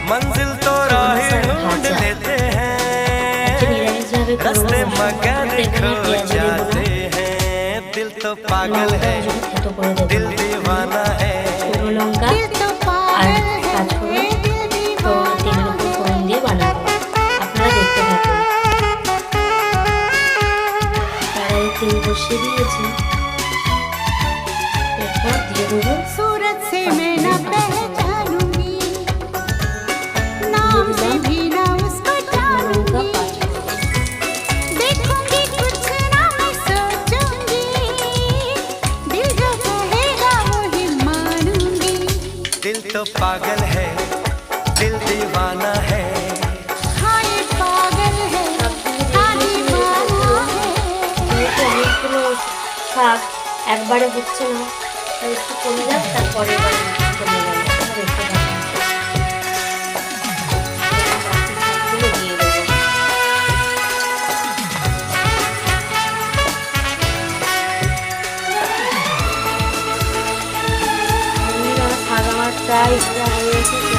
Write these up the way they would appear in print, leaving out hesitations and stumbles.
मंजिल तो राहें ढूंढ लेते हैं, रास्ते मगर खो जाते हैं। दिल तो पागल है, दिल दीवाना है। দিল তো পাগল है, दिल दीवाना দিয়ে বানাবো, আপনারা দেখতে থাকুন। কড়াই তেল বসিয়ে দিয়েছি, এরপর দিয়ে দেবো सूरत से मैं ना पहचानूंगी, नाम से भी ना उसको লঙ্কা जानूंगी। পাঁচ देखूंगी कुछ ना मैं सोचूंगी, दिल जो कहेगा वही मानूंगी। दिल तो पागल है, दिल दीवाना है। हाँ ये पागल है, हाँ दीवाना है। যেহেতু অনেকগুলো শাক একবারে হচ্ছে না, তাই একটু কমে যাক, তারপরে এবারে কমে গেল। দেখতে পাবেন শাকগুলো দিয়ে দেবো। শাক আমার প্রায় ইচ্ছা হয়ে এসেছে।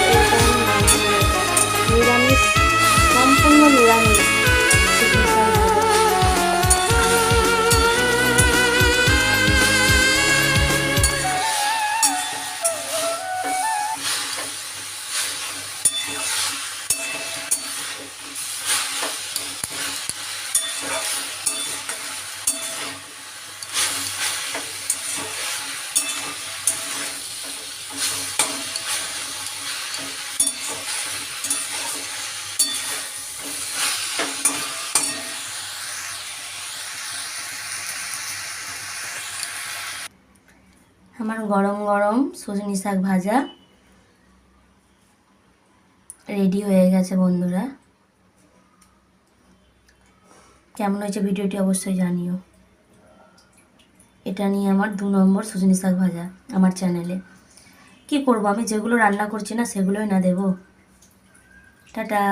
এরকম নিরামিষ, সম্পূর্ণ নিরামিষ শুকনো শাক ভাজা। আমার গরম গরম সজনি শাক ভাজা রেডি হয়ে গেছে বন্ধুরা। কেমন হয়েছে ভিডিওটি অবশ্যই জানিও। এটা নিয়ে আমার 2 নম্বর সজনি শাক ভাজা আমার চ্যানেলে। কি করব, আমি যেগুলো রান্না করছি না সেগুলোই না দেবো। টাটা।